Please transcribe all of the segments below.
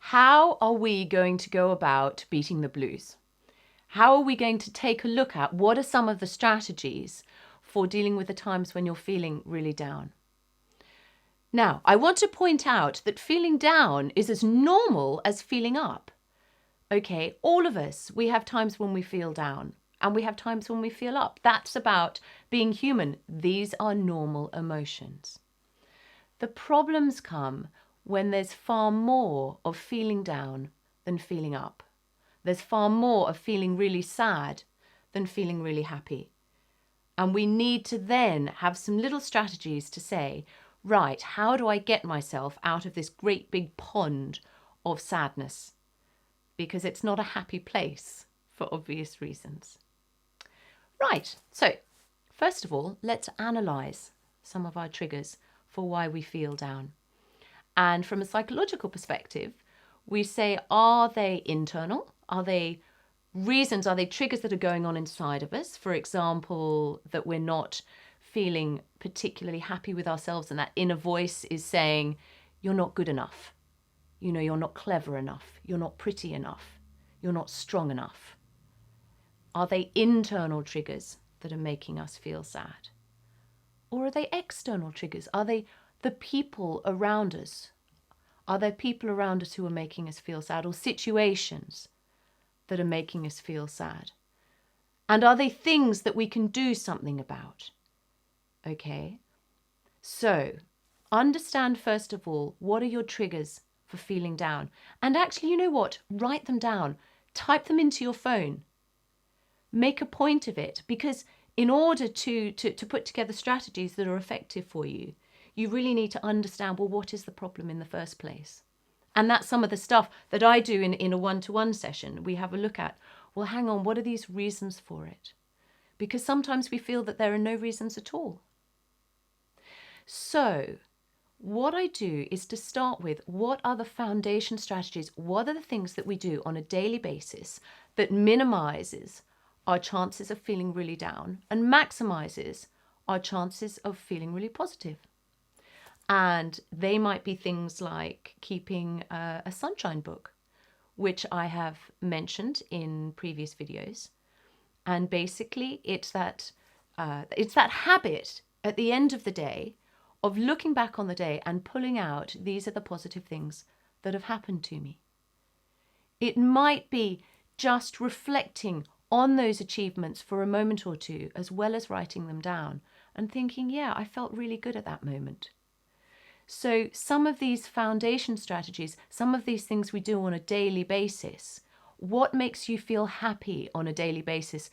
How are we going to go about beating the blues? How are we going to take a look at what are some of the strategies for dealing with the times when you're feeling really down? Now, I want to point out that feeling down is as normal as feeling up. Okay, all of us, we have times when we feel down and we have times when we feel up. That's about being human. These are normal emotions. The problems come when there's far more of feeling down than feeling up. There's far more of feeling really sad than feeling really happy. And we need to then have some little strategies to say, right, how do I get myself out of this great big pond of sadness? Because it's not a happy place for obvious reasons. Right, so first of all, let's analyze some of our triggers for why we feel down. And from a psychological perspective, we say, are they internal? Are they reasons? Are they triggers that are going on inside of us? For example, that we're not feeling particularly happy with ourselves and that inner voice is saying, you're not good enough. You know, you're not clever enough. You're not pretty enough. You're not strong enough. Are they internal triggers that are making us feel sad? Or are they external triggers? Are they the people around us? Are there people around us who are making us feel sad, or situations that are making us feel sad? And are they things that we can do something about? Okay, so understand first of all, what are your triggers for feeling down? And actually, you know what? Write them down. Type them into your phone. Make a point of it, because in order to put together strategies that are effective for you, you really need to understand, well, what is the problem in the first place? And that's some of the stuff that I do in a one-to-one session. We have a look at, well, hang on, what are these reasons for it? Because sometimes we feel that there are no reasons at all. So what I do is to start with, what are the foundation strategies? What are the things that we do on a daily basis that minimizes our chances of feeling really down and maximizes our chances of feeling really positive? And they might be things like keeping a sunshine book, which I have mentioned in previous videos. And basically it's that habit at the end of the day of looking back on the day and pulling out, these are the positive things that have happened to me. It might be just reflecting on those achievements for a moment or two, as well as writing them down and thinking, yeah, I felt really good at that moment. So some of these foundation strategies, some of these things we do on a daily basis, what makes you feel happy on a daily basis?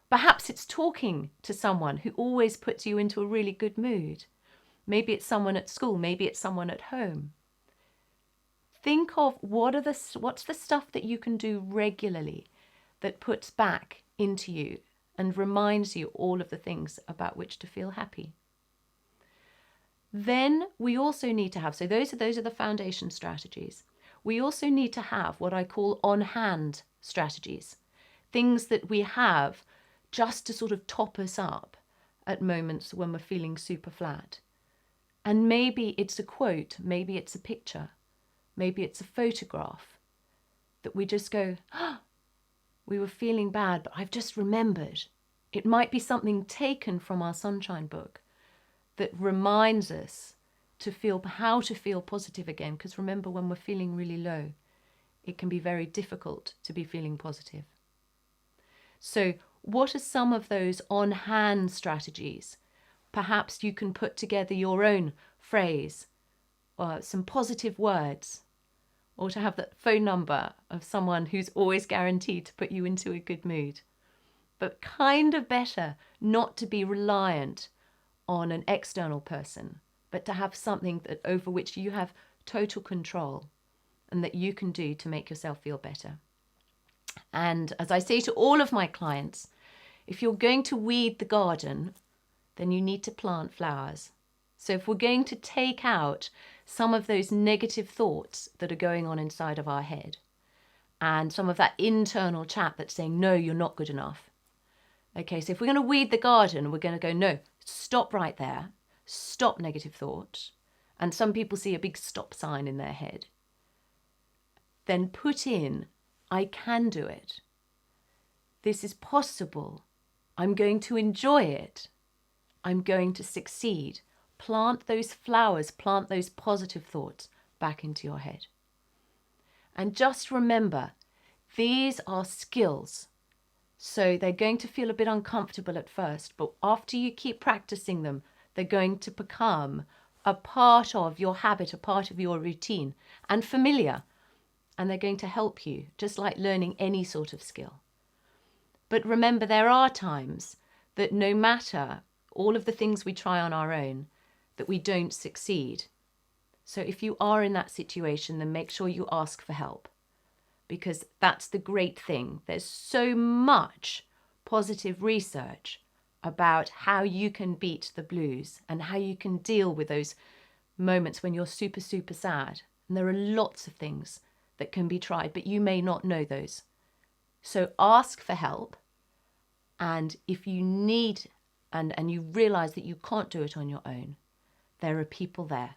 Perhaps it's talking to someone who always puts you into a really good mood. Maybe it's someone at school, maybe it's someone at home. Think of what's the stuff that you can do regularly that puts back into you and reminds you all of the things about which to feel happy. Then we also need to have, so those are the foundation strategies. We also need to have what I call on-hand strategies, things that we have just to sort of top us up at moments when we're feeling super flat. And maybe it's a quote, maybe it's a picture, maybe it's a photograph that we just go, we were feeling bad, but I've just remembered. It might be something taken from our sunshine book that reminds us to feel how to feel positive again. Because remember, when we're feeling really low, it can be very difficult to be feeling positive. So what are some of those on-hand strategies? Perhaps you can put together your own phrase or some positive words, or to have that phone number of someone who's always guaranteed to put you into a good mood. But kind of better not to be reliant on an external person, but to have something that over which you have total control and that you can do to make yourself feel better. And as I say to all of my clients, if you're going to weed the garden, then you need to plant flowers. So if we're going to take out some of those negative thoughts that are going on inside of our head and some of that internal chat that's saying, no, you're not good enough. Okay, so if we're going to weed the garden, we're going to go, no, stop right there. Stop negative thoughts. And some people see a big stop sign in their head. then put in, I can do it. This is possible. I'm going to enjoy it. I'm going to succeed. Plant those flowers, plant those positive thoughts back into your head. And just remember, these are skills. So they're going to feel a bit uncomfortable at first, but after you keep practicing them, they're going to become a part of your habit, a part of your routine, and familiar. And they're going to help you, just like learning any sort of skill. But remember, there are times that no matter all of the things we try on our own, that we don't succeed. So if you are in that situation, then make sure you ask for help. Because that's the great thing. There's so much positive research about how you can beat the blues and how you can deal with those moments when you're super, super sad. And there are lots of things that can be tried, but you may not know those. So ask for help. And if you need and you realize that you can't do it on your own, there are people there